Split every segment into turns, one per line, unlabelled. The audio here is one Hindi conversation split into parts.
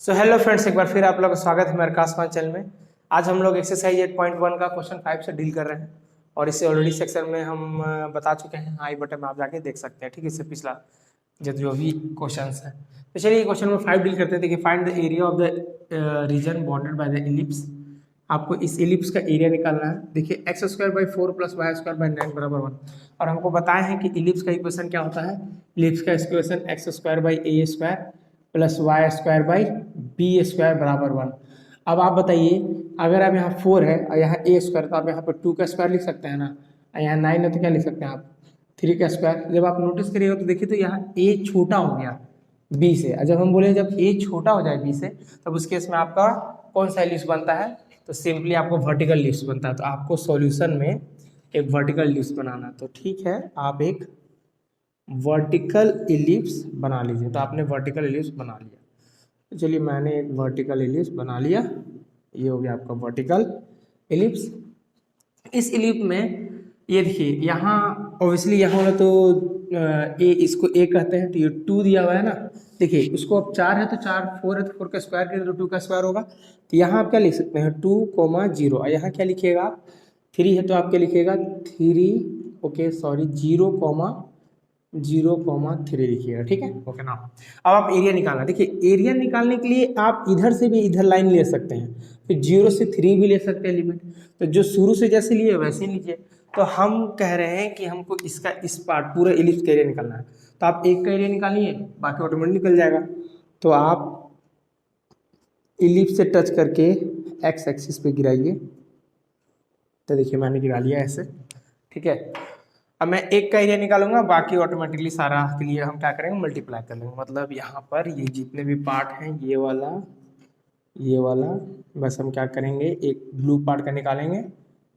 हेलो फ्रेंड्स, एक बार फिर आप लोगों का स्वागत है मेरे आसमान चैनल में। आज हम लोग एक्सरसाइज 8.1 का क्वेश्चन 5 से डील कर रहे हैं और इसे ऑलरेडी सेक्शन में हम बता चुके हैं। आई बटन में आप जाके देख सकते हैं, ठीक है। इससे पिछला जो भी क्वेश्चन है, तो चलिए क्वेश्चन में 5 डील करते हैं। देखिए, find the area of the reason bounded by the ellipse. आपको इस इलिप्स का एरिया निकालना है। देखिए, x²/4 + y²/9 = 1 और हमको बताया है कि इलिप्स का इक्वेशन क्या होता है। इलिप्स का इक्वेशन x²/a² + y²/b² = 1। अब आप बताइए, अगर आप यहाँ 4 है और यहाँ a² तो आप यहाँ पर 2 का स्क्वायर लिख सकते हैं ना, और यहाँ 9 है तो क्या लिख सकते हैं आप 3 का स्क्वायर। जब आप नोटिस करिएगा तो देखिए, तो यहाँ a छोटा हो गया b से, और जब हम बोले जब a छोटा हो जाए b से, तब उस केस में आपका कौन सा इलिप्स बनता है, तो सिंपली आपको वर्टिकल इलिप्स बनता है। तो आपको सॉल्यूशन में एक वर्टिकल इलिप्स बनाना, तो ठीक है, आप एक वर्टिकल इलिप्स बना लीजिए। तो आपने वर्टिकल इलिप्स बना लिया, तो चलिए मैंने एक वर्टिकल इलिप्स बना लिया। ये हो गया आपका वर्टिकल इलिप्स। इस इलिप्स में ये देखिए, यहाँ ऑब्वियसली यहाँ वाला तो ए, इसको ए कहते हैं, तो ये 2 दिया हुआ है ना। देखिए, उसको अब 4 है तो 4, 4 है तो 4 का स्क्वायर करें तो 2 का स्क्वायर होगा। तो यहाँ आप क्या लिख सकते हैं 2, 0, और यहाँ क्या लिखिएगा आप 3 है तो आप क्या लिखिएगा 3, ओके सॉरी 0,3 लिखिएगा, ठीक है, ओके ना। अब आप एरिया निकालना। देखिए, एरिया निकालने के लिए आप इधर से भी इधर लाइन ले सकते हैं, फिर 0 से 3 भी ले सकते हैं लिमिट। तो जो शुरू से जैसे लिए वैसे ही लीजिए। तो हम कह रहे हैं कि हमको इसका इस पार्ट पूरा इलिप्स का एरिया निकालना है। तो आप एक का एरिया निकालिए, बाकी ऑटोमेटिक निकल जाएगा। तो आप इलिप्स से टच करके एक्स एक्सिस पे गिराइए। तो देखिए, मैंने गिरा लिया ऐसे, ठीक है। अब मैं एक का एरिया निकालूंगा, बाकी ऑटोमेटिकली सारा के लिए हम क्या करेंगे मल्टीप्लाई कर लेंगे। मतलब यहाँ पर ये जितने भी पार्ट हैं, ये वाला बस हम क्या करेंगे एक ब्लू पार्ट का निकालेंगे,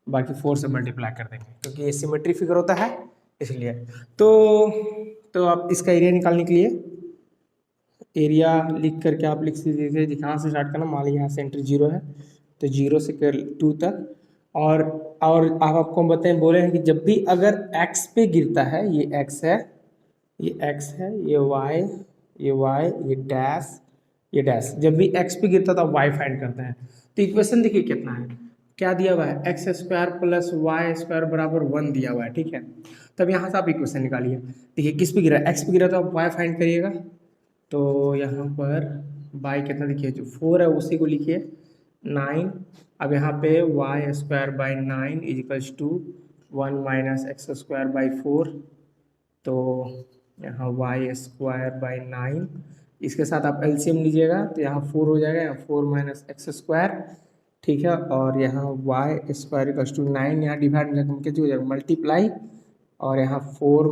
बाकी 4 से मल्टीप्लाई कर देंगे, क्योंकि ये सिमेट्री फिगर होता है इसलिए। तो आप इसका एरिया निकालने के लिए एरिया लिख करके आप लिख दीजिए, जहाँ से स्टार्ट करना। मान लीजिए यहाँ सेंटर 0 है, तो 0 से 2 तक। और आप आपको बताएं, बोले हैं कि जब भी अगर x पे गिरता है, ये x है, ये y, ये डैश, ये डैश, जब भी x पे गिरता है तो आप y फाइंड करते हैं। तो इक्वेशन देखिए कितना है, क्या दिया हुआ है x² + y² = 1 दिया हुआ है, ठीक है। तब यहाँ से आप इक्वेशन निकालिए। देखिए, किस पे गिरा, x पे गिरा तो आप y फाइंड करिएगा। तो यहाँ पर y कितना, देखिए जो 4 है उसी को लिखिए 9। अब यहाँ पे y²/9 = 1 - x²/4। तो यहाँ y²/9, इसके साथ आप एलसीएम लीजिएगा तो यहाँ 4 हो जाएगा, यहाँ 4 - x², ठीक है। और यहाँ y² = 9, यहाँ डिवाइड में कितना हो जाएगा मल्टीप्लाई, और यहाँ 4 -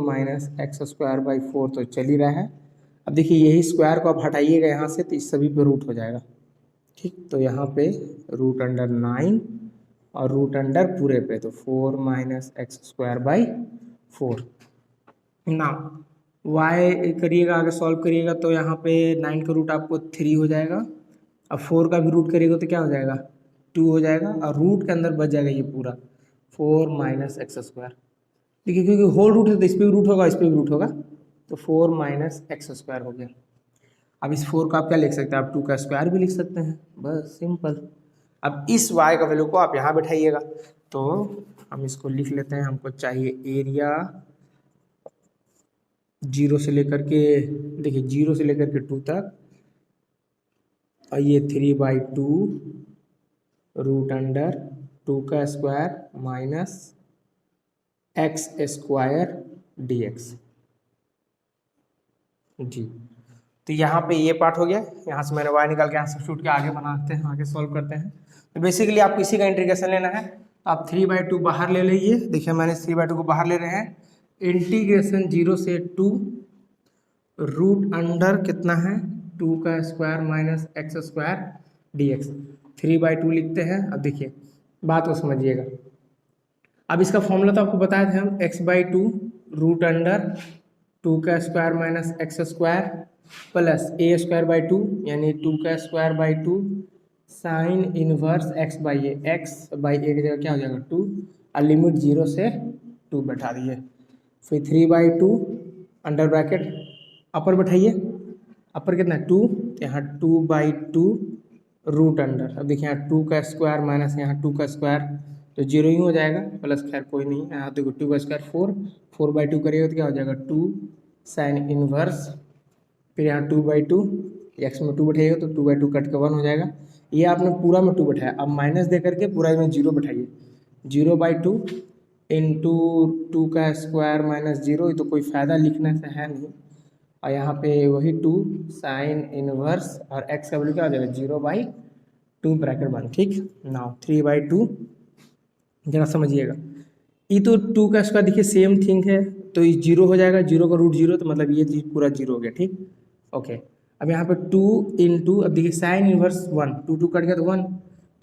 x²/4 तो चल ही रहा है। अब देखिए, यही स्क्वायर को आप हटाइएगा यहाँ से, तो इस सभी पे रूट हो जाएगा, ठीक। तो यहाँ पे √9 और √अंडर पूरे पे, तो 4 - x²/4 ना। y करिएगा, आगे सॉल्व करिएगा तो यहाँ पे 9 का रूट आपको 3 हो जाएगा। अब 4 का भी रूट करिएगा तो क्या हो जाएगा 2 हो जाएगा, और रूट के अंदर बच जाएगा ये पूरा 4 - x²। देखिए, क्योंकि होल रूट है तो इस पर भी रूट होगा, इस पर भी रूट होगा, तो 4 - x² हो गया। अब इस 4 का आप क्या लिख सकते हैं, आप 2 का स्क्वायर भी लिख सकते हैं, बस सिंपल। अब इस y का वैल्यू को आप यहाँ बैठाइएगा। तो हम इसको लिख लेते हैं, हमको चाहिए एरिया 0 से लेकर के, देखिए 0 से लेकर के 2 तक, और ये 3/2 √2 का स्क्वायर माइनस x² dx जी। तो यहाँ पे ये पार्ट हो गया। यहाँ से मैंने y निकाल के यहाँ सब्स्टिट्यूट के आगे बनाते हैं, आगे सॉल्व करते हैं। तो बेसिकली आपको इसी का इंटीग्रेशन लेना है, तो आप 3/2 बाहर ले लीजिए। देखिए, मैंने 3/2 को बाहर ले रहे हैं। इंटीग्रेशन 0 से 2 √अंडर कितना है 2 का स्क्वायर माइनस x² dx, 3/2 लिखते हैं। अब देखिए, बात को समझिएगा। अब इसका फॉर्मूला तो आपको बताए थे हम, x/2 √2 का square minus x² plus a²/2 यानी 2 का स्क्वायर/2 साइन इनवर्स x/a, x/a की जगह क्या हो जाएगा 2, और लिमिट 0 से 2 बैठा दिए। फिर 3/2 अंडर ब्रैकेट अपर बैठाइए, अपर कितना है 2 तो यहाँ 2/2 रूट अंडर, अब देखिए यहाँ 2 का स्क्वायर माइनस यहाँ 2 का स्क्वायर, तो 0 ही हो जाएगा, प्लस खैर कोई नहीं, यहाँ देखो 2 का स्क्वायर 4, 4/2 करिएगा तो क्या हो जाएगा 2 साइन इनवर्स, फिर यहाँ 2/2, एक्स में 2 बैठाइएगा तो 2/2 कट के 1 हो जाएगा। ये आपने पूरा में 2 बैठाया, अब माइनस दे करके पूरा में 0 बैठाइए, 0/2 इंटू 2 का स्क्वायर माइनस 0, तो कोई फ़ायदा लिखने से है नहीं, और यहाँ पे वही 2 साइन इनवर्स और एक्स का वैल्यू क्या हो जाएगा 0/2 ब्रैकेट बंद, ठीक। नाउ 3/2 जरा समझिएगा, ये तो 2 का स्क्वायर देखिए सेम थिंग है, तो ये 0 हो जाएगा, 0 का रूट 0, तो मतलब ये चीज़ पूरा 0 हो गया, ठीक। ओके, अब यहाँ पे 2 इंटू, अब देखिए साइन इनवर्स 1, 2 कट गया तो 1,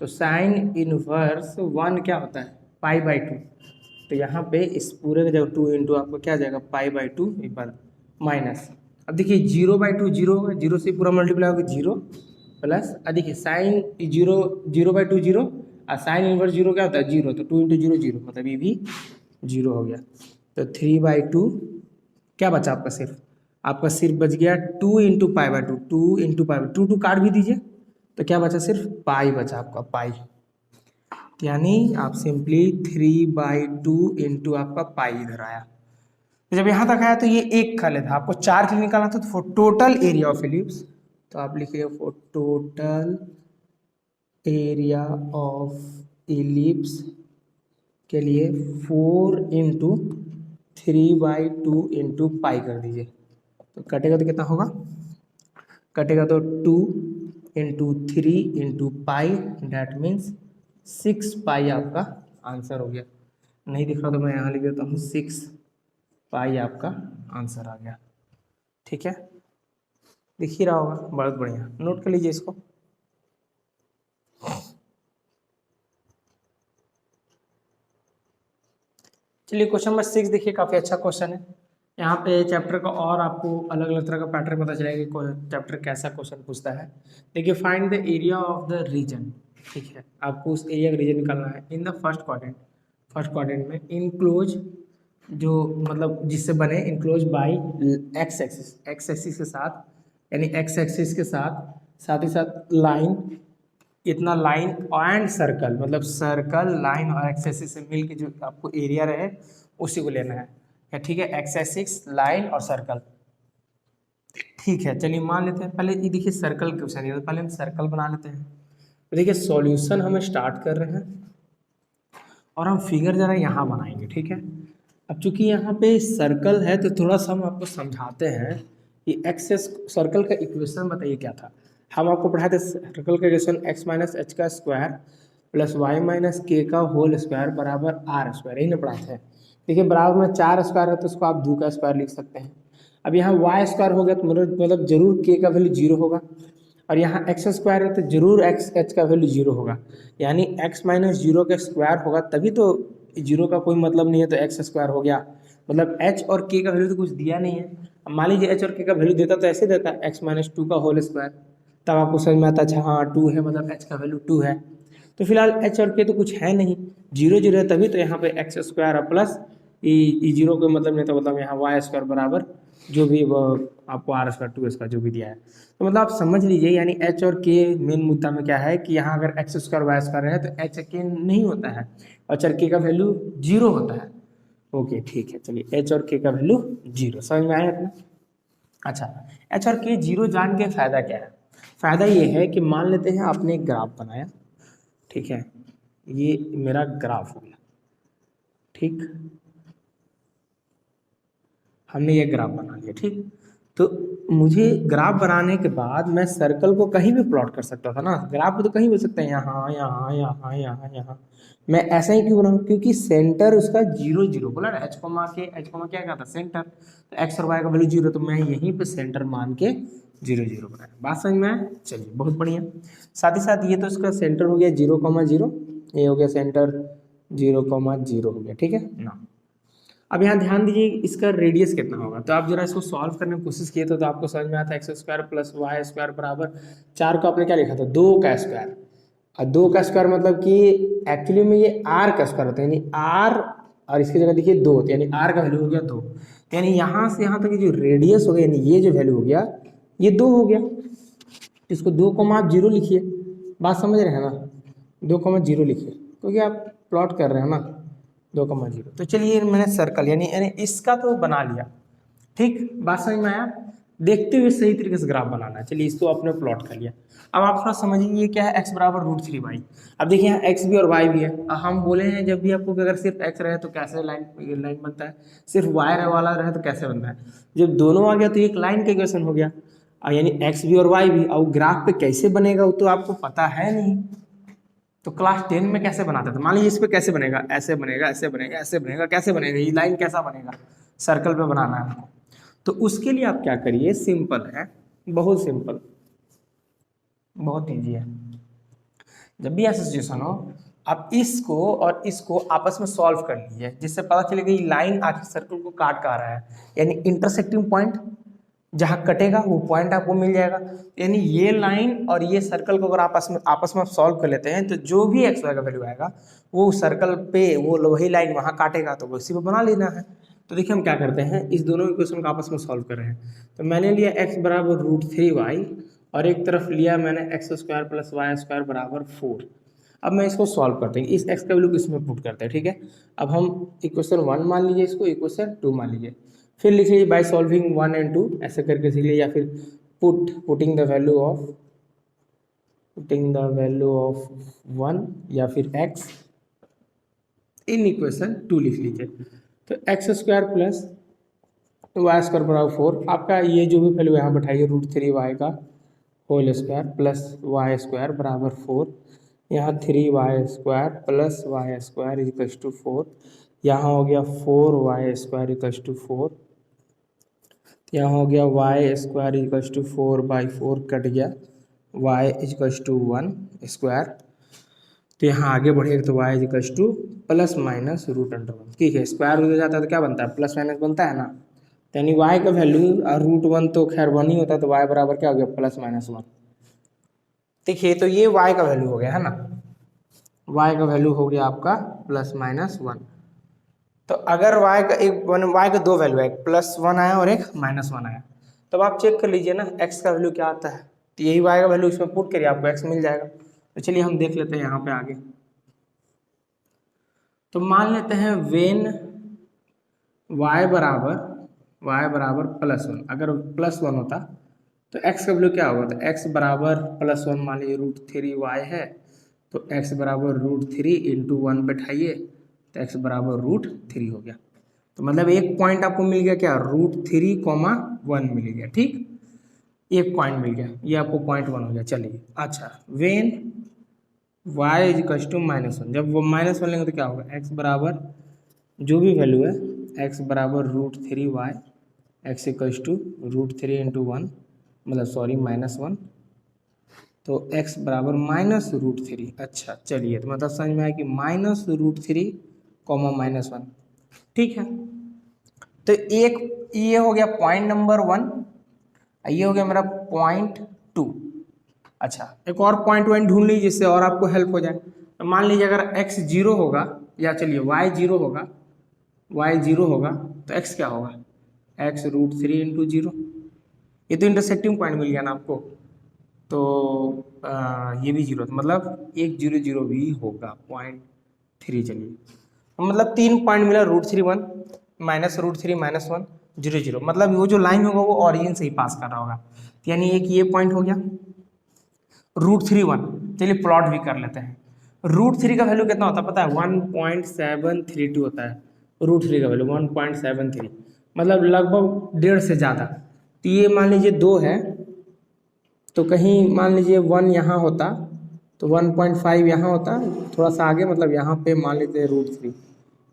तो साइन इनवर्स 1 क्या होता है π/2, तो यहाँ पे इस पूरे का जगह 2 इंटू आपको क्या जाएगा π/2 माइनस, अब देखिए 0/2 0 होगा, 0 से पूरा मल्टीप्लाई होगा 0 प्लस, देखिए साइन 0/2 0 और साइन इनवर्स 0 क्या होता है 0, तो 2 इंटू 0 0, मतलब ये भी 0 हो गया, तो 3/2 क्या बचा आपका सिर्फ बच गया 2 इंटू π/2, 2 इंटू π/2, 2 काट भी दीजिए तो क्या बचा सिर्फ पाई बचा आपका पाई, यानी आप सिंपली 3/2 इंटू आपका पाई इधर आया। तो जब यहाँ तक आया तो ये एक का लेता, आपको 4 के लिए निकालना था, तो for total area of ellipse, तो आप लिखिए for total area of ellipse के लिए 4 इंटू 3/2 इंटू पाई कर दीजिए, तो कटेगा तो कितना होगा, कटेगा तो 2 into 3 into pi, that means 6 पाई आपका आंसर हो गया। नहीं दिख रहा तो मैं यहाँ लिख देता हूँ 6 पाई आपका आंसर आ गया, ठीक है, दिख ही रहा होगा, बहुत बढ़िया, नोट कर लीजिए इसको। चलिए क्वेश्चन नंबर 6 देखिए, काफ़ी अच्छा क्वेश्चन है। यहाँ पे चैप्टर का और आपको अलग अलग तरह का पैटर्न पता चलेगा कि चैप्टर कैसा क्वेश्चन पूछता है। देखिए find the area of the region, ठीक है, आपको उस एरिया का रीजन निकालना है इन द फर्स्ट क्वाड्रेंट में इनक्लोज, जो मतलब जिससे बने इनक्लोज बाई एक्स एक्सिस के साथ, यानी एक्स एक्सिस के साथ ही साथ लाइन, इतना लाइन एंड सर्कल, मतलब सर्कल लाइन और एक्स एक्सिस से मिल के जो आपको एरिया रहे उसी को लेना है, ठीक है, एक्स एक्सिस लाइन और सर्कल, ठीक है। चलिए मान लेते हैं, पहले ये देखिए सर्कल क्वेश्चन है, तो पहले हम सर्कल बना लेते हैं। तो देखिए सॉल्यूशन हम स्टार्ट कर रहे हैं और हम फिगर जरा यहाँ बनाएंगे, ठीक है। अब चूंकि यहाँ पे सर्कल है तो थोड़ा सा हम आपको समझाते हैं कि एक्सेस सर्कल का इक्वेशन बताइए क्या था। हम आपको पढ़ाए थे सर्कल का इक्वेशन x माइनस एच का स्क्वायर प्लस वाई माइनस के का होल स्क्वायर बराबर आर स्क्वायर, यही ना पढ़ाते हैं। देखिए बराबर में 4 स्क्वायर है तो उसको आप 2 का स्क्वायर लिख सकते हैं। अब यहाँ वाई स्क्वायर हो गया तो मतलब जरूर के का वैल्यू 0 होगा, और यहाँ एक्स स्क्वायर है तो जरूर एक्स एच का वैल्यू 0 होगा, यानी x माइनस 0 का स्क्वायर होगा तभी तो 0 का कोई मतलब नहीं है, तो एक्स स्क्वायर हो गया, मतलब h और k का वैल्यू तो कुछ दिया नहीं है। अब मान लीजिए h और k का वैल्यू देता तो ऐसे देता x माइनस 2 का होल स्क्वायर, तब आपको समझ में आता अच्छा हाँ 2 है, मतलब h का वैल्यू 2 है। तो फिलहाल h और k तो कुछ है नहीं, 0 0 है, तभी तो यहाँ पे एक्स स्क्वायर प्लस ई 0 का मतलब नहीं, तो मतलब यहाँ वाई स्क्वायर बराबर जो भी वो आपको आर स्क्वायर 2 स्क्वायर जो भी दिया है। तो मतलब आप समझ लीजिए, यानी h और k मेन मुद्दा में क्या है कि यहाँ अगर एक्स स्क्वायर वाई स्क्वायर है तो h k नहीं होता है, और k का वैल्यू 0 होता है। ओके ठीक है, चलिए h और k का वैल्यू 0, समझ में आया इतना। अच्छा h और k 0 जान के फायदा क्या है, फायदा ये है कि मान लेते हैं आपने एक ग्राफ बनाया, ठीक है, ये मेरा ग्राफ हो गया, ठीक, हमने ये ग्राफ बना लिया, ठीक। तो मुझे ग्राफ बनाने के बाद मैं सर्कल को कहीं भी प्लॉट कर सकता था ना, ग्राफ तो कहीं भी हो सकता है, यहाँ यहाँ यहाँ यहाँ यहाँ, मैं ऐसा ही क्यों बनाऊँ, क्योंकि सेंटर उसका 0 0 बोला ना, एच कोमा क्या कहता सेंटर, तो एक्स और वाई का वैल्यू 0, तो मैं यहीं पे सेंटर मान के 0 0 बनाया। बात समझ में आया, चलिए बहुत बढ़िया। साथ ही साथ ये तो इसका सेंटर हो गया 0,0, ये हो गया सेंटर 0,0 हो गया, ठीक है ना। अब यहाँ ध्यान दीजिए इसका रेडियस कितना होगा, तो आप जरा इसको सॉल्व करने की कोशिश किए तो आपको समझ में आता है x square plus y square बराबर 4 को आपने क्या लिखा था 2 का स्क्वायर, और 2 का स्क्वायर मतलब कि एक्चुअली में ये r का स्क्वायर होता है, यानी r और इसकी जगह देखिए 2, तो यानी r का वैल्यू हो गया 2, तो यानी यहाँ से यहाँ तक जो रेडियस हो गया, यानी ये जो वैल्यू हो गया ये 2 हो गया, इसको 2,0 लिखिए, बात समझ रहे हैं ना, 2,0 लिखिए क्योंकि आप प्लॉट कर रहे हैं ना 2,0। तो चलिए मैंने सर्कल यानी इसका तो बना लिया, ठीक, बात समझ में आया। देखते हुए सही तरीके से ग्राफ बनाना है। चलिए इसको आपने प्लॉट कर लिया। अब आप थोड़ा समझिए ये क्या है, x बराबर √3y। अब देखिए यहाँ x भी और y भी है। अब हम बोले हैं जब भी आपको अगर सिर्फ x रहे तो कैसे लाइन बनता है, सिर्फ y वाला रहे तो कैसे बनता है। जब दोनों आ गया तो एक लाइन का इक्वेशन हो गया, यानी x भी और y भी। और ग्राफ पे कैसे बनेगा वो तो आपको पता है नहीं, तो क्लास 10 में कैसे बनाता था। मान लीजिए इस पे कैसे बनेगा, ऐसे बनेगा, ऐसे बनेगा, ऐसे बनेगा, कैसे बनेगा, ये लाइन कैसा बनेगा, सर्कल पे बनाना है आपको। तो उसके लिए आप क्या करिए, सिंपल है, बहुत सिंपल, बहुत ईजी है। जब भी ऐसा सिचुएशन हो आप इसको और इसको आपस में सॉल्व कर लीजिए, जिससे पता चलेगा ये लाइन आखिर सर्कल को काट का रहा है, यानी इंटरसेक्टिंग पॉइंट जहां कटेगा वो पॉइंट आपको मिल जाएगा। यानी ये लाइन और ये सर्कल को अगर आपस में सॉल्व कर लेते हैं तो जो भी एक्स वाई का वैल्यू आएगा वो सर्कल पे वो वही लाइन वहां काटेगा, तो उसी पे बना लेना है। तो देखिए हम क्या करते हैं, इस दोनों इक्वेशन को आपस में सॉल्व कर रहे हैं। तो मैंने लिया x बराबर √3y और एक तरफ लिया मैंने x² + y² बराबर 4। अब मैं इसको सॉल्व करते हैं, इस x का वैल्यू इसमें पुट करते हैं, ठीक है। अब हम इक्वेशन 1 मान लीजिए, इसको इक्वेशन 2 मान लीजिए, फिर लिख लीजिए बाय सॉल्विंग 1 and 2 ऐसे करके सीख लीजिए, या फिर पुटिंग द वैल्यू ऑफ 1 या फिर x इन इक्वेशन 2 लिख लीजिए। तो x² + y² बराबर 4, आपका ये जो भी वैल्यू यहाँ बैठाइए √3y का होल स्क्वायर प्लस y² बराबर 4, यहाँ 3y² + y² = 4, यहाँ हो गया 4y² = 4, यहाँ हो गया y² = 4/4 कट गया, y = 1 स्क्वायर। तो यहाँ आगे बढ़ेगा तो y = ±√1, ठीक है। स्क्वायर रूट हो जाता है तो क्या बनता है, प्लस माइनस बनता है ना। तो यानी y का वैल्यू √1 तो खैर 1 ही होता है, तो y बराबर क्या हो गया, +-1। देखिए तो ये y का वैल्यू हो गया है ना, y का वैल्यू हो गया आपका +-1। तो अगर y का दो वैल्यू है, एक +1 आया और एक -1 आया, तब आप चेक कर लीजिए ना x का वैल्यू क्या आता है। तो यही y का वैल्यू इसमें पुट करिए, आपको x मिल जाएगा। तो चलिए हम देख लेते हैं यहाँ पे आगे। तो मान लेते हैं वेन y बराबर +1, अगर +1 होता तो x का वैल्यू क्या होगा, तो x बराबर +1 मान लीजिए √3y है, तो x बराबर √3 × 1 बैठाइए तो x बराबर √3 हो गया। तो मतलब एक पॉइंट आपको मिल गया क्या, √3,1 मिल गया, ठीक, एक पॉइंट मिल गया, ये आपको पॉइंट 1 हो गया। चलिए अच्छा, वेन y = -1, जब वो -1 लेंगे तो क्या होगा, x बराबर जो भी वैल्यू है x बराबर √3y, x = √3 × 1 मतलब सॉरी -1, तो x बराबर -√3। अच्छा चलिए, तो मतलब समझ में आया कि -√3, -1, ठीक है। तो एक ये हो गया पॉइंट नंबर 1, ये हो गया मेरा पॉइंट 2। अच्छा एक और पॉइंट 1 ढूंढ लीजिए जिससे और आपको हेल्प हो जाए। तो मान लीजिए अगर x 0 होगा, या चलिए y 0 होगा, तो x क्या होगा, x √3 × 0। ये तो इंटरसेक्टिंग पॉइंट मिल गया ना आपको, तो ये भी 0, तो मतलब 1 0 0 भी होगा, पॉइंट 3। चलिए मतलब 3 पॉइंट मिला, √3 1 -√3 -1 0 0, मतलब वो जो लाइन होगा वो ऑरिजिन से ही पास कर रहा होगा। यानी एक ये पॉइंट हो गया √3 1। चलिए प्लॉट भी कर लेते हैं। √3 का वैल्यू कितना होता है पता है, 1.732 होता है √3 का वैल्यू 1.73, मतलब लगभग 1.5 से ज़्यादा। तो ये मान लीजिए 2 है, तो कहीं मान लीजिए 1 यहाँ होता तो 1.5 यहाँ होता, थोड़ा सा आगे मतलब यहाँ पे मान लेते हैं √3,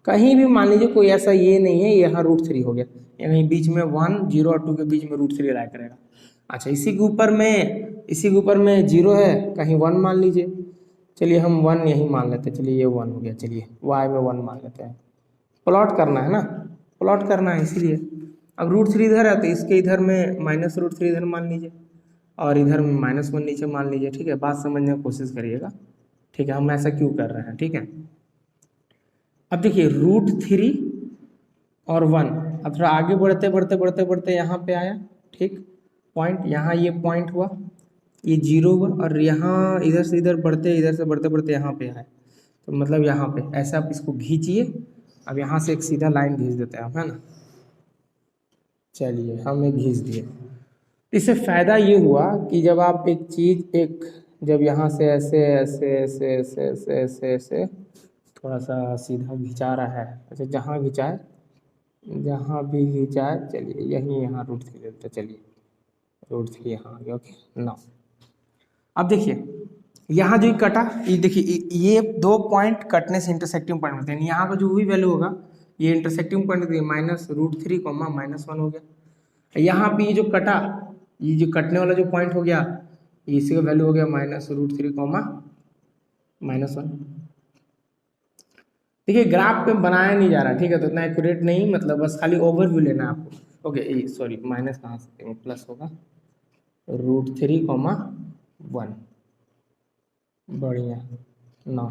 कहीं भी मान लीजिए कोई ऐसा ये नहीं है, यहाँ √3 हो गया, यहीं बीच में 1 0 और 2 के बीच में √3 लाया करेगा। अच्छा इसी के ऊपर में 0 है, कहीं 1 मान लीजिए, चलिए हम 1 यहीं मान लेते हैं, चलिए ये 1 हो गया, चलिए y में 1 मान लेते हैं। प्लॉट करना है ना, प्लॉट करना है, इसीलिए अब √3 इधर है तो इसके इधर में -√3 इधर मान लीजिए और इधर में -1 नीचे मान लीजिए, ठीक है। बात समझने की कोशिश करिएगा, ठीक है, हम ऐसा क्यों कर रहे हैं, ठीक है। अब देखिए √3 और 1, अब थोड़ा आगे बढ़ते बढ़ते यहाँ पे आया, ठीक, पॉइंट, यहाँ ये पॉइंट हुआ, ये 0 हुआ, और यहाँ इधर से इधर बढ़ते, इधर से बढ़ते बढ़ते यहाँ पे है, तो मतलब यहाँ पे ऐसे आप इसको खींचिए। अब यहाँ से एक सीधा लाइन खींच देते हैं आप, है ना। चलिए हम एक खींच दिए। इससे फ़ायदा ये हुआ कि जब आप एक चीज़ जब यहाँ से ऐसे ऐसे ऐसे ऐसे ऐसे ऐसे ऐसे थोड़ा सा सीधा खिंचा रहा है, अच्छा जहाँ खिंचाए, जहाँ भी खिंचाए, चलिए यहीं यहाँ √3 देते, चलिए √3 यहाँ आ गया। ओके ना, अब देखिए यहाँ जो कटा, ये देखिए ये 2 पॉइंट कटने से इंटरसेक्टिंग पॉइंट होते हैं। यहाँ का जो भी वैल्यू होगा ये इंटरसेक्टिंग पॉइंट -√3, -1 हो गया। यहाँ पे ये जो कटा, ये जो कटने वाला जो पॉइंट हो गया, इसी का वैल्यू हो गया -√3, -1। देखिए ग्राफ पे बनाया नहीं जा रहा, ठीक है, तो इतना एक्यूरेट नहीं, मतलब बस खाली ओवरव्यू लेना है आपको। ओके सॉरी, माइनस कहाँ से, प्लस होगा √3, 1। बढ़िया ना।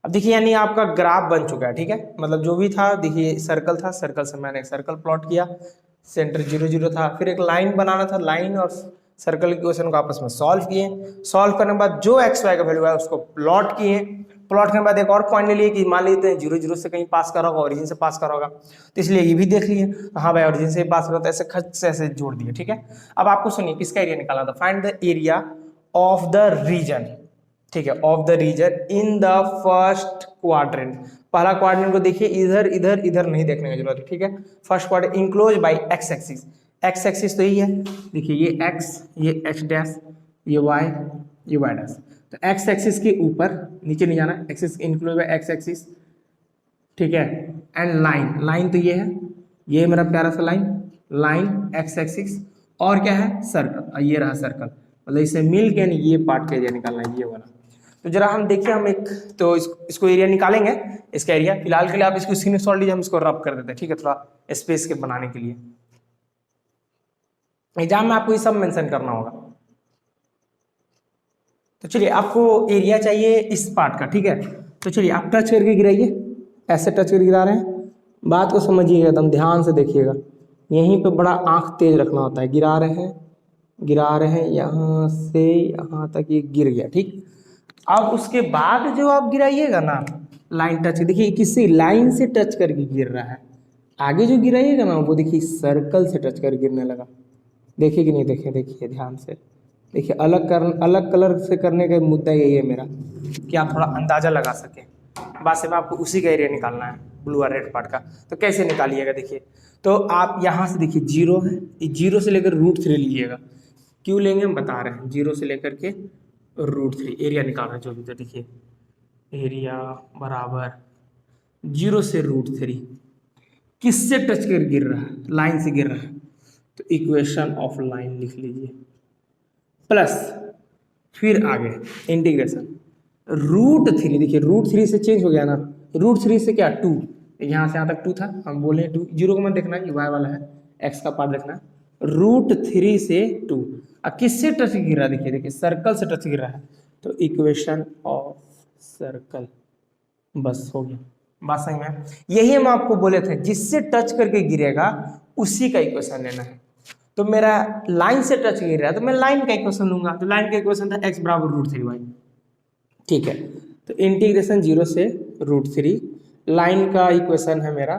अब देखिए यानी आपका ग्राफ बन चुका है, ठीक है, मतलब जो भी था, देखिए सर्कल था, सर्कल से मैंने एक सर्कल प्लॉट किया, सेंटर 0 0 था, फिर एक लाइन बनाना था, लाइन और सर्कल के क्वेश्चन को आपस में सॉल्व किए, सॉल्व करने के बाद जो एक्स वाई का वैल्यू है उसको प्लॉट किए, प्लॉट करने के बाद एक और पॉइंट ले लिए कि मान लेते हैं 0 0 से कहीं पास कर रहा होगा, ओरिजिन से पास कर रहा होगा, तो इसलिए ये भी देख लिए, हाँ भाई ओरिजिन से पास कर रहा, तो ऐसे खच से ऐसे जोड़ दिए, ठीक है। अब आपको सुनिए किसका एरिया निकाला था, find the area of the region, ठीक है, of the region in the first quadrant. पहला क्वाड्रेंट को देखिए, इधर इधर इधर नहीं देखने की जरूरत है, ठीक है। First quadrant enclose by x axis, x axis तो यही है, देखिए ये एक्स, ये एक्स डैश, ये वाई, ये वाई डैश, तो एक्स एक्सिस के ऊपर, नीचे नहीं जाना, axis enclose by x axis, ठीक है। एंड लाइन, लाइन तो ये है, ये मेरा प्यारा सा लाइन, लाइन एक्स एक्सिस, और क्या है सर्कल, ये रहा सर्कल, मतलब इसे मिल के ये पार्ट का एरिया निकालना है, ये वाला। तो जरा हम देखिए, हम एक तो इसको एरिया निकालेंगे, इसका एरिया, फिलहाल के लिए आप इसको स्क्रीनशॉट लीजिए, हम इसको रब कर देते हैं, ठीक है, थोड़ा स्पेस के बनाने के लिए। एग्जाम में आपको ये सब मेंशन करना होगा। तो चलिए आपको एरिया चाहिए इस पार्ट का, ठीक है, तो चलिए आप टच करके गिराइए, ऐसे टच करके गिरा रहे हैं, बात को समझिएगा, एकदम ध्यान से देखिएगा, यहीं पे बड़ा आंख तेज रखना होता है, गिरा रहे हैं, गिरा रहे हैं, यहाँ से यहाँ तक ये गिर गया, ठीक। अब उसके बाद जो आप गिराइएगा ना, लाइन टच, देखिए किसी लाइन से टच करके गिर रहा है, आगे जो गिराइएगा ना वो देखिए सर्कल से टच कर गिरने लगा, देखिए कि नहीं, देखिए देखिए ध्यान से देखिए, अलग कलर से करने का मुद्दा यही है मेरा, कि आप थोड़ा अंदाजा लगा सकें, बस में आपको उसी का एरिया निकालना है, ब्लू और रेड पार्ट का। तो कैसे निकालिएगा, देखिए, तो आप यहाँ से देखिए 0 है, 0 से लेकर √3 लीजिएगा, क्यों लेंगे हम बता रहे हैं, 0 से लेकर के √3 एरिया निकाल रहे हैं जो भी, तो देखिए एरिया बराबर 0 से √3, किससे टच कर गिर रहा है, लाइन से गिर रहा है, तो इक्वेशन ऑफ लाइन लिख लीजिए, प्लस फिर आगे इंटीग्रेशन √3, देखिए √3 से चेंज हो गया ना, √3 से क्या 2, यहाँ से यहाँ तक 2 था, हम बोले 2, 0 को मत देखना, ये वाई वाला है, एक्स का पार्ट देखना, √3 से 2, अब किससे टच गिर रहा है, देखिए देखिए सर्कल से टच गिर रहा है, तो इक्वेशन ऑफ सर्कल, बस हो गया, बात सही में। यही हम आपको बोले थे, जिससे टच करके गिरेगा उसी का इक्वेशन लेना है, तो मेरा लाइन से टच गिर रहा है तो मैं लाइन का इक्वेशन लूंगा, तो लाइन का इक्वेशन था x बराबर √3y, ठीक है। तो इंटीग्रेशन 0 से √3, लाइन का इक्वेशन है मेरा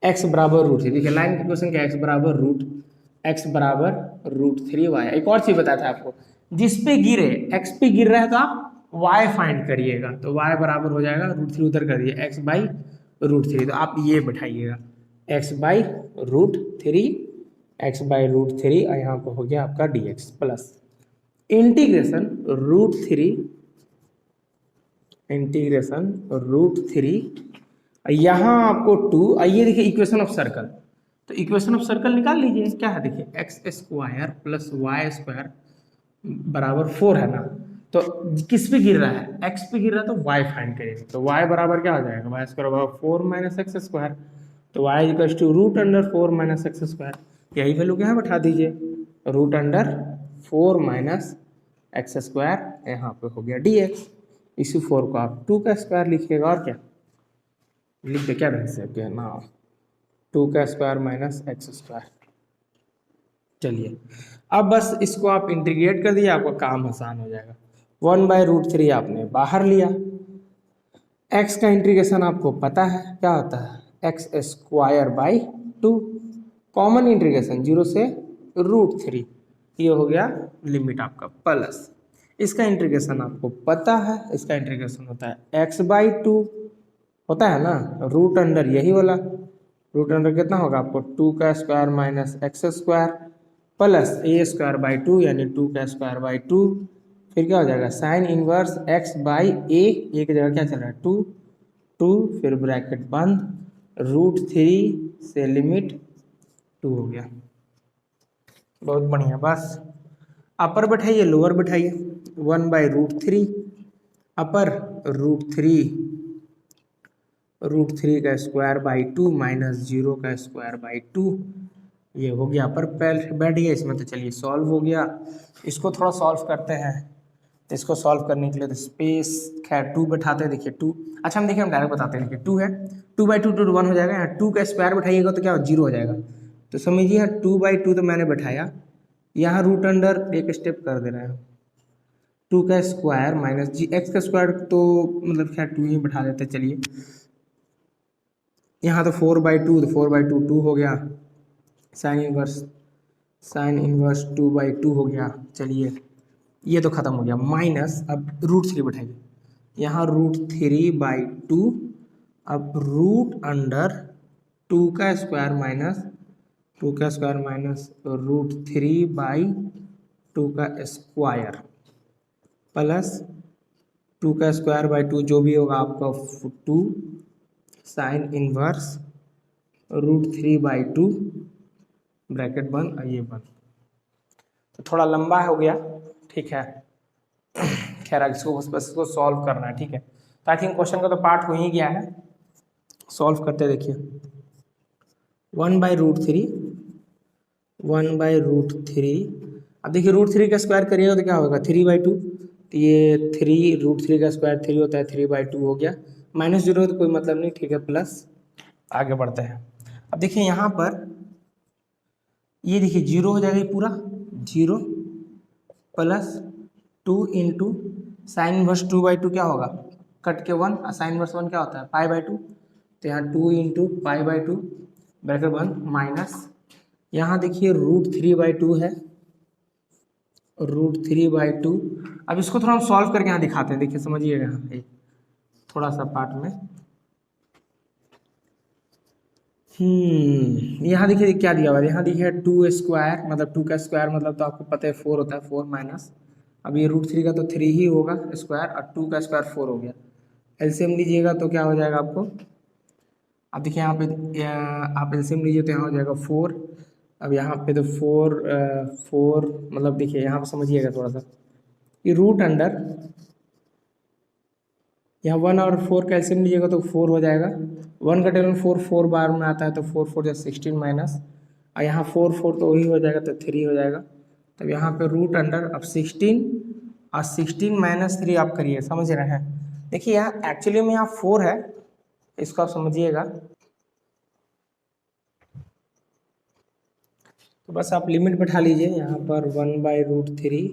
x बराबर √3, देखिए लाइन का इक्वेशन क्या, x बराबर √3y। एक और चीज बताया था आपको, जिस पे गिरे, x पे गिर रहा है तो आप y फाइंड करिएगा, तो y बराबर हो जाएगा √3 उधर कर दिए, x बाई √3, तो आप ये बैठाइएगा x बाई √3, x बाई √3, और यहाँ पर हो गया आपका dx प्लस इंटीग्रेशन √3, यहाँ आपको 2, आइए देखिए इक्वेशन ऑफ सर्कल, तो इक्वेशन ऑफ सर्कल निकाल लीजिए, क्या है देखिए x² प्लस y² बराबर 4 है ना, तो किस पे गिर रहा है, x पे गिर रहा है, तो y फाइंड करेंगे, तो y बराबर क्या हो जाएगा, y² बराबर 4 - x², तो y इक्वल्स टू √4 - x², यही वैल्यू क्या है बैठा दीजिए, √4 - x², यहाँ पे हो गया dx, इसी 4 को आप 2 का स्क्वायर लिखिएगा, और क्या लिख दे, क्या लिख सकते हैं ना, 2 का स्क्वायर - x², चलिए अब बस इसको आप इंटीग्रेट कर दिए, आपका काम आसान हो जाएगा। 1/√3 आपने बाहर लिया, x का इंटीग्रेशन आपको पता है क्या होता है, x²/2, कॉमन इंटीग्रेशन 0 से √3, ये हो गया लिमिट आपका, प्लस इसका इंटीग्रेशन आपको पता है, इसका इंटीग्रेशन होता है x/2, होता है ना, रूट अंडर यही वाला, रूट अंडर कितना होगा आपको 2² माइनस x² प्लस a²/2 यानी 2² 2, फिर क्या हो जाएगा साइन इनवर्स x/a, ए की जगह क्या चल रहा है 2, फिर ब्रैकेट बंद, √3 से लिमिट 2 हो गया। बहुत बढ़िया, बस अपर बैठाइए लोअर बैठाइए, 1/√3 अपर √3 का स्क्वायर/2 माइनस 0 का स्क्वायर/2, ये हो गया अपर बैठ गया इसमें। तो चलिए सॉल्व हो गया, इसको थोड़ा सॉल्व करते हैं। तो इसको सॉल्व करने के लिए तो स्पेस खैर 2 बैठाते हैं, देखिए 2, अच्छा हम देखिए हम डायरेक्ट बताते हैं, देखिए 2 है, 2/2 तो 1 हो जाएगा, यहाँ 2 का स्क्वायर बैठाइएगा तो क्या हो 0 हो जाएगा। तो समझिए यहाँ 2/2 तो मैंने बैठाया, यहाँ रूट अंडर एक स्टेप कर दे रहे हैं, 2 का स्क्वायर माइनस x का स्क्वायर, तो मतलब खैर 2 ही बैठा देते। चलिए यहाँ तो 4/2, तो 4/2 2 हो गया, साइन इनवर्स 2/2 हो गया। चलिए ये तो ख़त्म हो गया, माइनस अब √3 बैठाइए, यहाँ √3/2, अब रूट अंडर 2 का स्क्वायर माइनस √3/2 का स्क्वायर प्लस 2 का स्क्वायर/2 जो भी होगा आपका 2 साइन इनवर्स √3/2 ब्रैकेट बंद, ये बंद। तो थोड़ा लंबा हो गया, ठीक है, खैर इसको बस इसको सॉल्व करना है, ठीक है। तो आई थिंक क्वेश्चन का तो पार्ट हो ही गया है, सॉल्व करते देखिए। 1/√3 अब देखिए √3 का स्क्वायर करिएगा तो क्या होगा 3/2, तो ये 3 √3 का स्क्वायर 3 होता है, 3/2 हो गया, -0 तो कोई मतलब नहीं, ठीक है, प्लस आगे बढ़ते हैं। अब देखिए यहाँ पर ये देखिए 0 हो जाएगा, पूरा 0 प्लस 2 इंटू साइन इनवर्स 2/2 क्या होगा कट के 1, साइन इनवर्स 1 क्या होता है π/2, तो यहाँ 2 इंटू π/2 ब्रैकेट बंद, माइनस यहाँ देखिए √3/2 है, √3/2। अब इसको थोड़ा हम सॉल्व करके यहाँ दिखाते हैं, देखिए समझिएगा यहाँ एक थोड़ा सा पार्ट में, यहाँ देखिए क्या दिया हुआ है, यहाँ देखिए 2² मतलब 2 का स्क्वायर मतलब तो आपको पता है 4 होता है, 4 माइनस, अब ये √3 का तो 3 ही होगा स्क्वायर, और 2 का स्क्वायर 4 हो गया, एलसीएम लीजिएगा तो क्या हो जाएगा आपको, अब देखिए यहाँ पे आप एलसीएम लीजिए तो यहाँ हो जाएगा 4, अब यहाँ पे तो 4 मतलब देखिए यहाँ पे समझिएगा थोड़ा सा, ये रूट अंडर यहाँ 1 और 4 का एलसीएम लीजिएगा तो 4 हो जाएगा, 1 का टेबल 4 बार में आता है तो 4 4 जा 16 माइनस, और यहाँ 4 4 तो वही हो जाएगा तो 3 हो जाएगा, तब यहाँ पे रूट अंडर अब 16 और 16 माइनस 3 आप करिए, समझ रहे हैं। देखिए यहाँ एक्चुअली में यहाँ 4 है, इसको आप समझिएगा, तो बस आप लिमिट बैठा लीजिए यहाँ पर 1/√3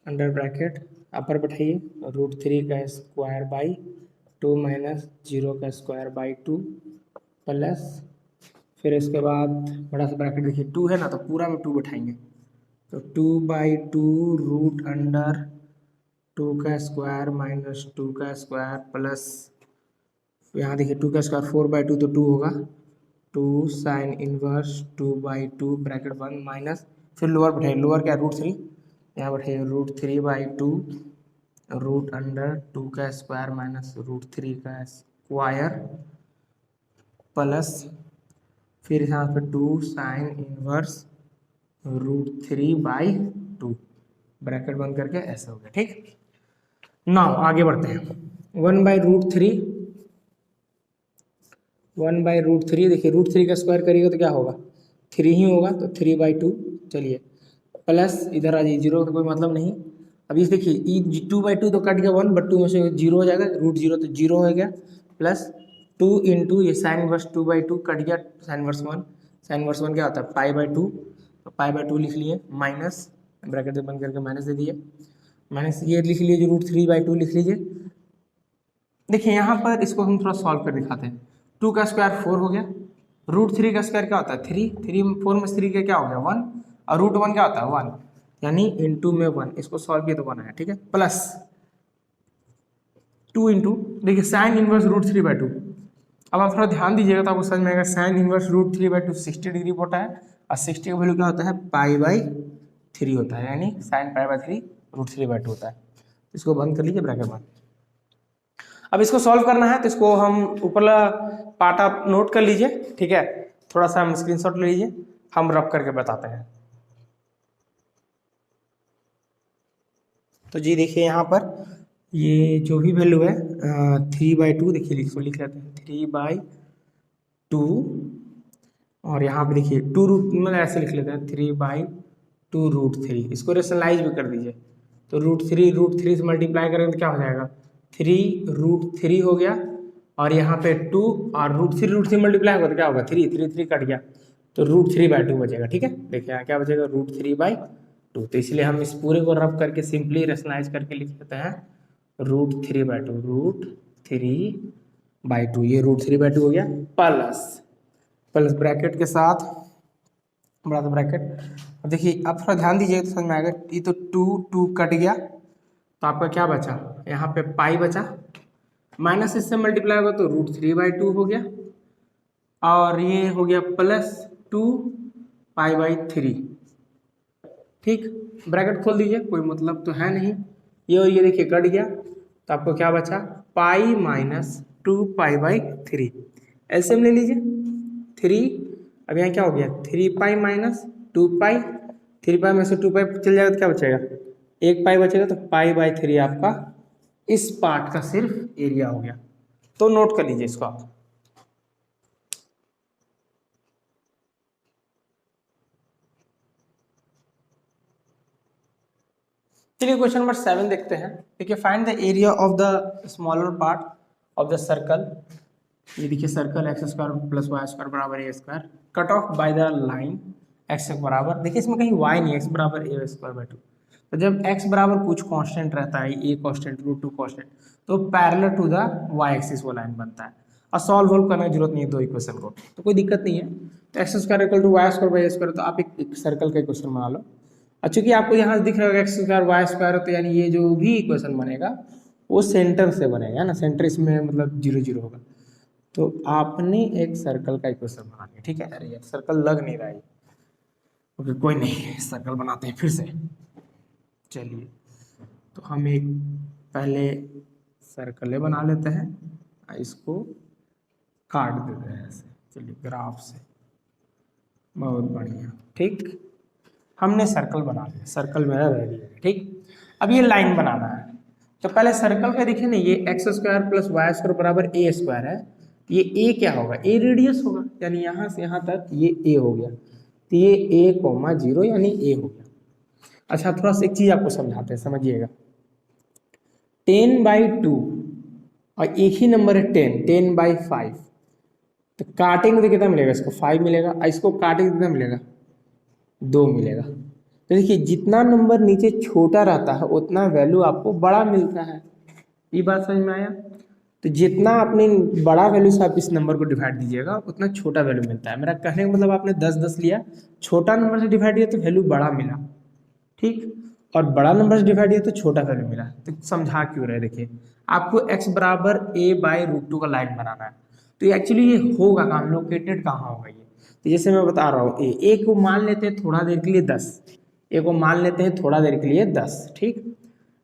अंडर ब्रैकेट अपर बैठाइए √3 का स्क्वायर/2 माइनस 0 का स्क्वायर/2 प्लस फिर इसके बाद बड़ा सा ब्रैकेट देखिए 2 है ना, तो पूरा में 2 बैठाएंगे, तो 2/2 रूट अंडर 2 का स्क्वायर माइनस 2 का स्क्वायर प्लस यहाँ देखिए 2 का स्क्वायर 4/2 तो 2 होगा, 2 साइन इनवर्स 2/2 ब्रैकेट बंद माइनस फिर लोअर बैठाइए, लोअर क्या √3, यहाँ बैठाइए √3/2 रूट अंडर 2 का स्क्वायर माइनस √3 का स्क्वायर प्लस फिर यहाँ पे 2 साइन इनवर्स √3/2 ब्रैकेट बंद करके ऐसा हो गया, ठीक। नाउ आगे बढ़ते हैं, 1/√3 देखिए √3 का स्क्वायर करिएगा तो क्या होगा 3 ही होगा, तो 3/2, चलिए प्लस इधर आ जाइए 0 का कोई मतलब नहीं, अब इस देखिए 2/2 तो कट गया 1, बट 2 में से 0 हो जाएगा, √0 तो 0 हो गया, प्लस 2 इंटू ये साइन इनवर्स 2/2 कट गया साइन इनवर्स 1, साइन इनवर्स 1 क्या होता है π/2, तो π/2 लिख लिए, माइनस ब्रैकेट बंद करके माइनस दे दिए, माइनस ये लिख लीजिए √3/2 लिख लीजिए। देखिए यहाँ पर इसको हम थोड़ा सॉल्व कर दिखाते हैं। 2 का स्क्वायर 4 हो गया, √3 का स्क्वायर क्या होता है 3, 3 4 में 3 का क्या हो गया 1, और √1 क्या होता है 1, यानी इंटू में 1, इसको सॉल्व किया तो 1 आया, ठीक है। प्लस 2 इंटू, देखिए साइन इनवर्स √3/2। अब आप थोड़ा ध्यान दीजिएगा तो आपको समझ में आएगा, साइन इनवर्स √3/2 60 डिग्री होता है, और 60 का वैल्यू क्या होता है π/3 होता है, यानी साइन π/3 √3/2 होता है। इसको बंद कर लीजिए ब्रैकेट बंद। अब इसको सॉल्व करना है तो इसको हम ऊपरला पार्ट आप नोट कर लीजिए, ठीक है। थोड़ा सा हम स्क्रीनशॉट ले लीजिए, हम रब करके बताते हैं। तो जी देखिए यहाँ पर ये जो भी वैल्यू है 3/2, देखिए इसको लिख लेते हैं 3/2, और यहाँ पे देखिए 2 रूट, मतलब ऐसे लिख लेते हैं 3/2 √3, इसको रेशनलाइज भी कर दीजिए। तो √3 से मल्टीप्लाई करेंगे तो क्या हो जाएगा 3 √3 हो गया, और यहाँ पे 2, और √3 मल्टीप्लाई होगा तो क्या होगा 3 3 3 कट गया, तो √3/2 बचेगा, ठीक है। देखिए यहाँ क्या बचेगा √3/2। तो इसलिए हम इस पूरे को रब करके सिंपली रेशनलाइज करके लिख देते हैं √3/2, ये √3/2 हो गया, प्लस ब्रैकेट के साथ बड़ा सा ब्रैकेट। अब देखिए आप थोड़ा ध्यान दीजिए तो समझ में आएगा, ये तो 2 कट गया, तो आपका क्या बचा यहाँ पे पाई बचा, माइनस इससे मल्टीप्लाई होगा तो √3/2 हो गया, और ये हो गया +2 π/3, ठीक। ब्रैकेट खोल दीजिए, कोई मतलब तो है नहीं, ये और ये देखिए कट गया, तो आपको क्या बचा पाई - 2 π/3। एलसीएम ले लीजिए 3, अब यहाँ क्या हो गया 3π - 2π, 3π में से 2π चल जाएगा तो क्या बचेगा 1π बचेगा, तो π/3 आपका इस पार्ट का सिर्फ एरिया हो गया। तो नोट कर लीजिए इसको आप। चलिए क्वेश्चन नंबर 7 देखते हैं। देखिए find the area of the smaller part of the circle. ये देखिए सर्कल x² + y² बराबर a², cut off by the line x बराबर, देखिए इसमें कहीं y नहीं, x बराबर a²/2। तो जब x बराबर कुछ कांस्टेंट रहता है, a कांस्टेंट √2 कांस्टेंट, तो parallel to the y axis वो लाइन बनता है, और सॉल्व करने की जरूरत नहीं है दो इक्वेशन को, तो कोई दिक्कत नहीं है। तो x² = y²/a², तो आप एक सर्कल का इक्वेशन बना लो। और चूंकि आपको यहाँ दिख रहा होगा x² y², तो यानी ये जो भी इक्वेशन बनेगा वो सेंटर से बनेगा ना, सेंटर इसमें मतलब 0 0 होगा। तो आपने एक सर्कल का इक्वेशन बना लिया, ठीक है। अरे यार सर्कल लग नहीं रहा है, ओके कोई नहीं, सर्कल बनाते हैं फिर से। चलिए तो हम एक पहले सर्कल बना लेते हैं, इसको काट देते हैं ऐसे, चलिए ग्राफ से, बहुत बढ़िया, ठीक। हमने सर्कल बना लिया, सर्कल मेरा रेडी है, ठीक। अब ये लाइन बनाना है, तो पहले सर्कल का देखिए ना, ये x² + y² बराबर a² है, ये a क्या होगा a रेडियस होगा, यानी यहाँ से यहाँ तक ये a हो गया, तो ये a,0 यानी a हो गया। अच्छा थोड़ा सा एक चीज आपको समझाते हैं, समझिएगा। 10/2 और एक ही नंबर है 10/5, तो काटेंगे तो कितना मिलेगा, इसको 5 मिलेगा, और इसको काटेंगे कितना मिलेगा 2 मिलेगा। तो देखिए जितना नंबर नीचे छोटा रहता है उतना वैल्यू आपको बड़ा मिलता है, ये बात समझ में आया। तो जितना आपने बड़ा वैल्यू से आप इस नंबर को डिवाइड दीजिएगा उतना छोटा वैल्यू मिलता है। मेरा कहने का मतलब आपने 10 लिया, छोटा नंबर से डिवाइड किया तो वैल्यू बड़ा मिला, ठीक, और बड़ा नंबर से डिवाइड किया तो छोटा वैल्यू मिला। तो समझा क्यों रहे, देखिए आपको x बराबर a/√2 का लाइन बनाना है, तो एक्चुअली ये होगा कहाँ, लोकेटेड कहाँ होगा ये, तो जैसे मैं बता रहा हूँ ए को मान लेते हैं थोड़ा देर के लिए 10, ए को मान लेते हैं थोड़ा देर के लिए 10, ठीक।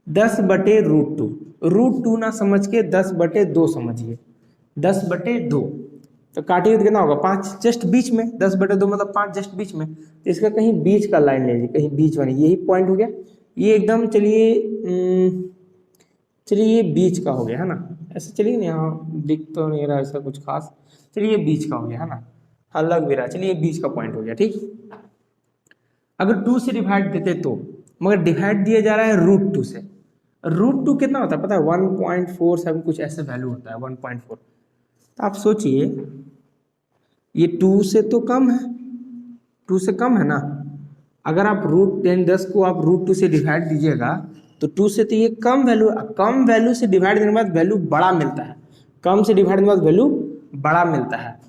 10/√2, √2 ना समझ के 10/2 समझिए, 10/2, तो काटिए तो कितना होगा 5, जस्ट बीच में, 10/2 मतलब 5 जस्ट बीच में, तो इसका कहीं बीच का लाइन ले लीजिए, कहीं बीच वाली, यही पॉइंट हो गया ये एकदम। चलिए ये बीच का हो गया है ना, ऐसे चलिए ना, यहाँ दिख तो नहीं रहा ऐसा कुछ खास, चलिए ये बीच का हो गया है ना, हाँ लग भी रहा, चलिए ये बीच का पॉइंट हो गया, ठीक। अगर 2 से डिवाइड देते तो, मगर डिवाइड दिया जा रहा है √2 से, √2 कितना होता है पता है 1.47 कुछ ऐसे वैल्यू होता है 1.4। तो आप सोचिए ये 2 से तो कम है, 2 से कम है ना, अगर आप रूट 10 को आप रूट 2 से डिवाइड दीजिएगा तो 2 से तो ये कम वैल्यू से डिवाइड देने के बाद वैल्यू बड़ा मिलता है, कम से डिवाइड करने के बाद वैल्यू बड़ा मिलता है।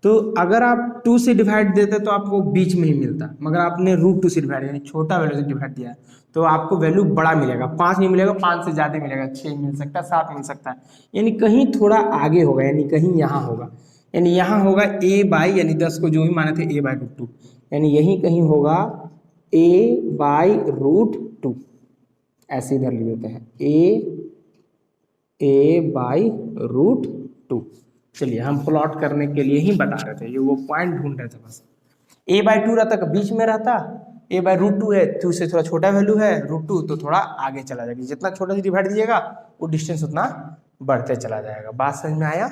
तो अगर आप 2 से डिवाइड देते तो आपको बीच में ही मिलता, मगर आपने रूट 2 से डिवाइड यानी छोटा वैल्यू से डिवाइड दिया तो आपको वैल्यू बड़ा मिलेगा, 5 नहीं मिलेगा, 5 से ज़्यादा मिलेगा, 6 मिल सकता है, 7 मिल सकता है, यानी कहीं थोड़ा आगे होगा, यानी कहीं यहाँ होगा, यानी यहाँ होगा a बाई, यानी 10 को जो भी माने थे a बाई रूट 2, यानी यही कहीं होगा a बाई रूट 2, ऐसे इधर लिख देते हैं a बाई रूट 2। चलिए हम प्लॉट करने के लिए ही बता रहे थे, ये वो पॉइंट ढूंढ रहे थे बस। a बाई 2 रहता बीच में रहता, a बाई रूट 2 है, 2 से थोड़ा छोटा वैल्यू है रूट 2 तो थोड़ा आगे चला जाएगा, जितना छोटा से डिवाइड दीजिएगा वो डिस्टेंस उतना बढ़ते चला जाएगा। बात समझ में आया?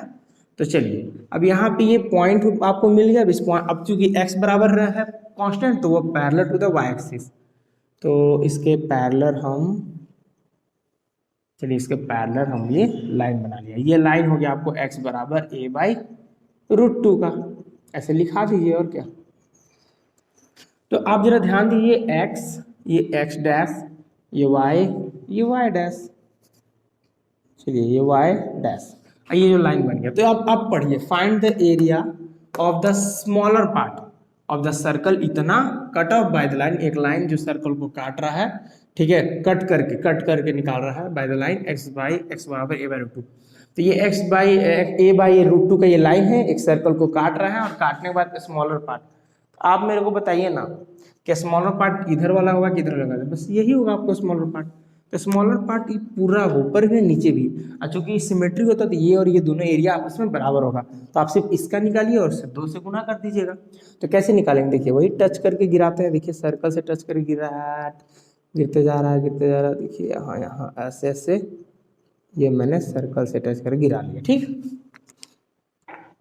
तो चलिए अब यहाँ पे ये पॉइंट आपको मिल गया। इस पॉइंट अब चूंकि x बराबर है कांस्टेंट तो वो parallel to the y axis, तो इसके पैरेलल हम ये लाइन बना लिया। ये लाइन हो गया आपको x बराबर a बाई रूट 2 का, ऐसे लिखा दीजिए और क्या। तो आप जरा ध्यान दीजिए x, ये x डैश, ये y डैश, चलिए ये y डैश, ये जो लाइन बन गया। तो आप पढ़िए, find the area of the smaller part of the circle इतना cut off by the line, एक लाइन जो सर्कल को काट रहा है, ठीक है, कट करके निकाल रहा है बाय द लाइन x बराबर a बाई रूट 2। तो ये a बाई रूट 2 का ये लाइन है, एक सर्कल को काट रहा है और काटने के बाद स्मॉलर पार्ट। आप मेरे को बताइए ना कि स्मॉलर पार्ट इधर वाला होगा कि इधर वाला होगा, बस यही होगा आपको स्मॉलर पार्ट। तो स्मॉलर पार्ट ये पूरा ऊपर भी नीचे भी, और चूंकि सिमेट्रिक होता है तो ये और ये दोनों एरिया आपस में बराबर होगा, तो आप सिर्फ इसका निकालिए और सिर्फ 2 से गुना कर दीजिएगा। तो कैसे निकालेंगे, देखिए वही टच करके गिराते हैं, देखिए सर्कल से टच करके गिरा है, गिरते जा रहा है, देखिए यहाँ ऐसे ये मैंने सर्कल से टच करके गिरा लिया, ठीक।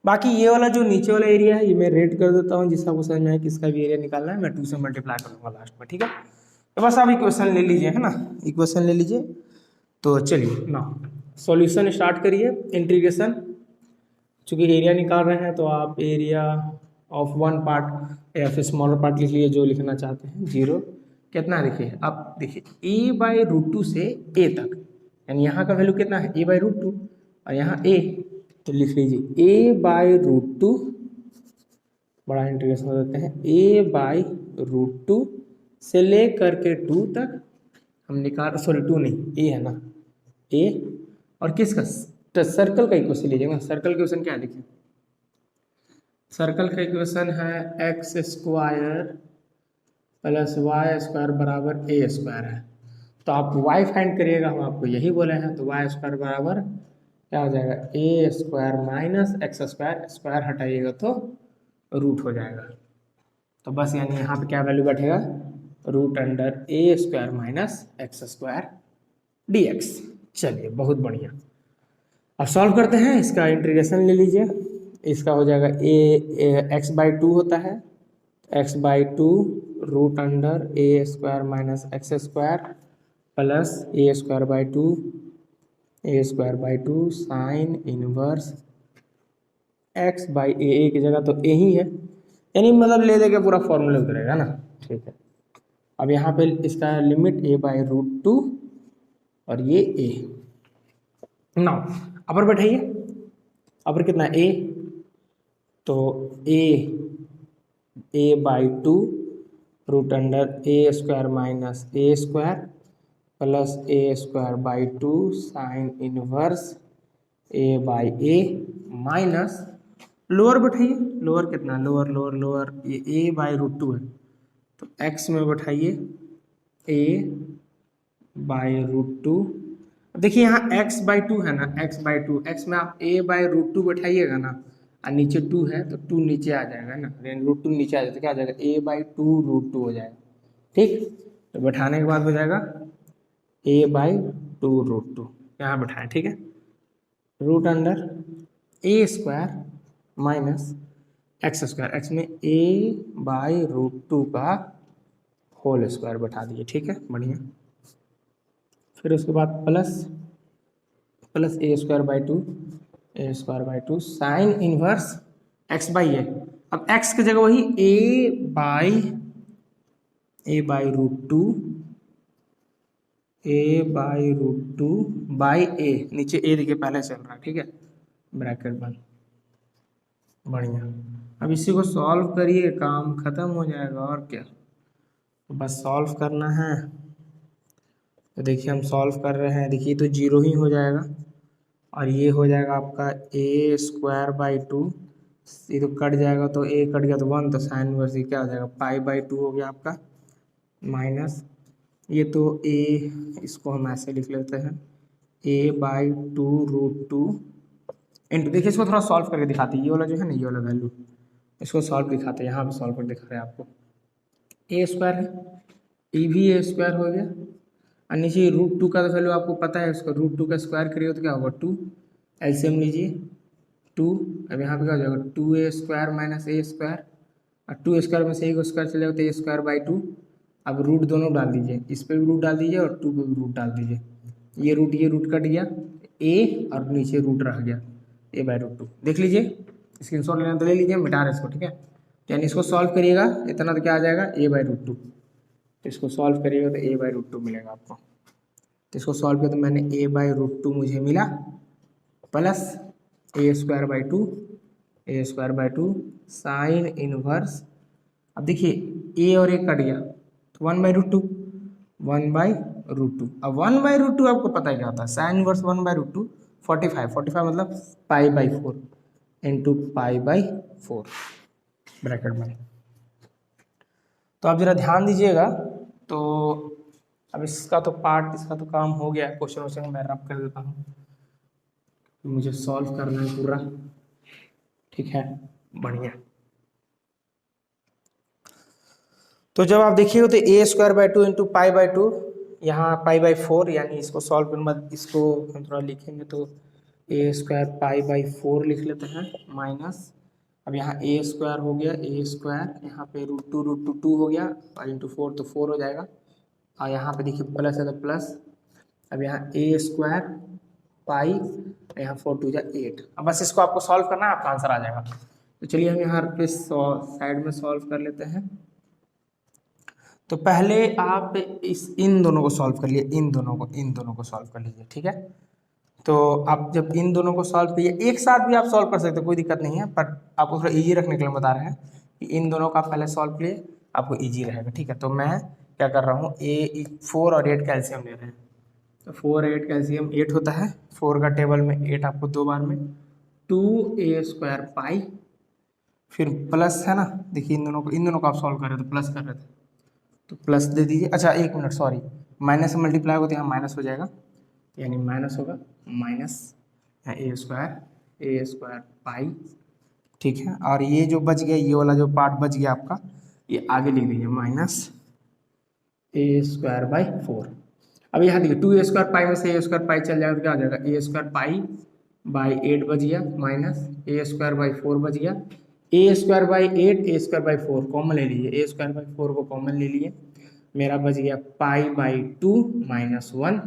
बाकी ये वाला जो नीचे वाला एरिया है ये मैं रेड कर देता हूँ, जिसका आपको समझ में आए किसका भी एरिया निकालना है, मैं 2 से मल्टीप्लाई करूँगा लास्ट में, ठीक है। तो बस आप इक्वेशन ले लीजिए, है ना, इक्वेशन ले लीजिए। तो चलिए ना सॉल्यूशन स्टार्ट करिए, इंटीग्रेशन। चूँकि एरिया निकाल रहे हैं तो आप एरिया ऑफ वन पार्ट या फिर स्मॉलर पार्ट लिख लीजिए, जो लिखना चाहते हैं। 0 कितना, देखिए आप देखिए a बाई रूट 2 से a तक, यानी यहाँ का वैल्यू कितना है a बाई रूट 2 और यहाँ a, तो लिख लीजिए a बाई रूट 2, बड़ा इंटीग्रेशन हो देते हैं, a बाई रूट 2 से ले करके 2 तक हम निकाल, सॉरी 2 नहीं, a है ना, a और किसका, सर्कल का इक्वेशन लीजिएगा। सर्कल का इक्वेशन क्या है, देखिए सर्कल का इक्वेशन है x square plus y square बराबर a स्क्वायर है। तो आप y फाइंड करिएगा, हम आपको यही बोले हैं, तो वाई स्क्वायर बराबर क्या हो जाएगा, a square minus x square, square हटाइएगा तो रूट हो जाएगा। तो बस यानी यहाँ पे क्या वैल्यू बैठेगा, root under a square minus x square dx। चलिए बहुत बढ़िया, अब सॉल्व करते हैं। इसका इंटीग्रेशन ले लीजिए, इसका हो जाएगा x बाई 2 होता है, x by 2 root under a square minus x square plus a square by 2 sine inverse x by a की जगह तो a ही है, यानी मतलब ले देके पूरा फॉर्मूला उतरेगा ना, ठीक है। अब यहाँ पे इसका लिमिट a बाई रूट 2 और ये a। नाउ अपर बैठाइए, अपर कितना a, तो a by 2 root under a square minus a square plus a square by 2 sine inverse a by a minus lower बैठाइए, लोअर कितना, लोअर ये a बाई रूट 2 है, तो x में बैठाइए a बाई रूट 2। देखिए यहाँ x बाई 2 है ना, x बाई 2, x में आप a बाई रूट 2 बैठाइएगा ना, और नीचे 2 है तो 2 नीचे आ जाएगा ना, रूट 2 नीचे आ जाए तो क्या आ जाएगा, a बाई 2 रूट 2 हो जाएगा, ठीक। तो बैठाने के बाद हो जाएगा a बाई 2 रूट 2, यहाँ बैठाएं, ठीक है, root under a square minus x square, x में a बाई रूट 2 का होल स्क्वायर बैठा दिए, ठीक है, बढ़िया। फिर उसके बाद plus a square by 2 sine inverse x by a। अब x की जगह वही a by a by root two, a by root two by a, नीचे ए देखिए पहले चल रहा है, ठीक है, ब्रैकेट बंद, बढ़िया। अब इसी को सॉल्व करिए, काम खत्म हो जाएगा और क्या, तो बस सॉल्व करना है। तो देखिए हम सॉल्व कर रहे हैं, देखिए तो जीरो ही हो जाएगा और ये हो जाएगा आपका ए स्क्वायर बाई टू, ये तो कट जाएगा, तो ए कट गया तो वन, तो साइन इनवर्स ये क्या हो जाएगा पाई बाई टू हो गया आपका, माइनस ये तो ए, इसको हम ऐसे लिख लेते हैं a by two root two into, देखिए इसको थोड़ा सॉल्व करके दिखाते हैं, ये वाला जो है ना, ये वाला वैल्यू इसको सॉल्व दिखाते हैं, यहाँ पे सॉल्व कर दिखा रहे हैं आपको। ए स्क्वायर है, ए भी ए स्क्वायर हो गया और नीचे रूट टू का तो वैल्यू आपको पता है, उसका रूट टू का स्क्वायर करिए तो क्या होगा टू, एलसीएम लीजिए टू, अब यहाँ पे क्या हो जाएगा two a square minus a square, और टू स्क्वायर में से एक स्क्वायर चले जाओ तो ए स्क्वायर बाई टू। अब रूट दोनों डाल दीजिए, इस पर भी रूट डाल दीजिए और टू पे भी रूट डाल दीजिए, ये रूट कट गया, ए और नीचे रूट रह गया ए बाई रूट टू, देख लीजिए स्क्रीनशॉट लेना तो ले लीजिए, मिटा रहे इसको, ठीक है। तो यानी इसको सॉल्व करिएगा इतना तो क्या आ जाएगा ए बाई रूट टू, तो इसको सॉल्व करिएगा तो ए बाई रूट टू मिलेगा आपको। तो इसको सॉल्व किया तो मैंने ए बाई रूट टू मुझे मिला plus a square by two, a square by two sine inverse, अब देखिए ए और ए कट गया तो one by root two, one by root two, अब वन बाई रूट टू आपको पता है क्या होता है, sine inverse one by root two 45, 45 मतलब pi by four into pi by four bracket में। तो आप जरा ध्यान दीजिएगा। तो अब इसका तो पार्ट, इसका तो काम हो गया, क्वेश्चन वोश्चन मैं रब कर देता हूँ, मुझे सॉल्व करना है पूरा, ठीक है, बढ़िया। तो जब आप देखिए तो a square by two into pi by two, यहाँ पाई बाई फोर, यानी इसको सॉल्व कर मत, इसको हम थोड़ा लिखेंगे तो a square pi by four लिख लेते हैं माइनस, अब यहाँ ए स्क्वायर हो गया, ए स्क्वायर यहाँ पे रूट टू टू हो गया और इंटू फोर तो फोर हो जाएगा, और यहाँ पे देखिए प्लस है तो प्लस, अब यहाँ ए स्क्वायर पाई, यहाँ फोर टू जा एट, अब बस इसको आपको सॉल्व करना है, आपका आंसर आ जाएगा। तो चलिए हम यहाँ पे साइड में सॉल्व कर लेते हैं। तो पहले आप इन दोनों को सॉल्व कर लिए, इन दोनों को सॉल्व कर लीजिए, ठीक है। तो आप जब इन दोनों को सॉल्व करिए, एक साथ भी आप सॉल्व कर सकते हैं, कोई दिक्कत नहीं है, पर आपको थोड़ा इजी रखने के लिए बता रहे हैं कि इन दोनों का पहले सॉल्व करिए, आपको इजी रहेगा, ठीक है। तो मैं क्या कर रहा हूँ, ए फोर और एट कैल्शियम ले रहे हैं, तो फोर एट कैल्शियम एट होता है, फोर का टेबल में एट आपको दो बार में, टू ए स्क्वायर पाई, फिर प्लस है ना, देखिए इन दोनों को आप सॉल्व कर रहे थे, प्लस कर रहे थे तो प्लस दे दीजिए, अच्छा एक मिनट सॉरी, माइनस से मल्टीप्लाई होगा तो यहाँ माइनस हो जाएगा, यानी माइनस होगा, माइनस ए स्क्वायर पाई, ठीक है। और ये जो बच गया, ये वाला जो पार्ट बच गया आपका, ये आगे लिख दीजिए minus a square by four. अब यहाँ देखिए टू ए स्क्वायर पाई में से ए स्क्वायर पाई चल जाएगा तो क्या हो जाएगा, a square pi by eight बच गया, minus a square by four बच गया, a square by eight, a square by four common ले लीजिए, ए स्क्वायर बाई फोर को कॉमन ले लिए, मेरा बच गया pi by two minus one,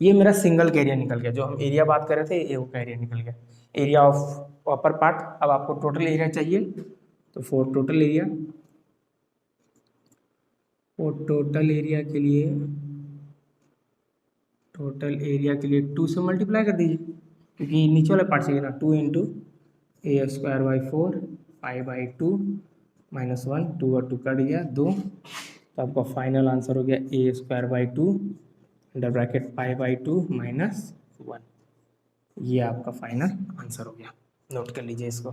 ये मेरा सिंगल का एरिया निकल गया, जो हम एरिया बात कर रहे थे ए का एरिया निकल गया, एरिया ऑफ अपर पार्ट। अब आपको टोटल एरिया चाहिए, तो फोर टोटल एरिया, और टोटल एरिया के लिए टू से मल्टीप्लाई कर दीजिए, क्योंकि नीचे वाला पार्ट चाहिए ना, two into a square by four pi by two minus one, two और टू कट गया दो, तो आपका फाइनल आंसर हो गया a square by two under bracket pi by two minus one, ये आपका फाइनल आंसर हो गया, नोट कर लीजिए इसको।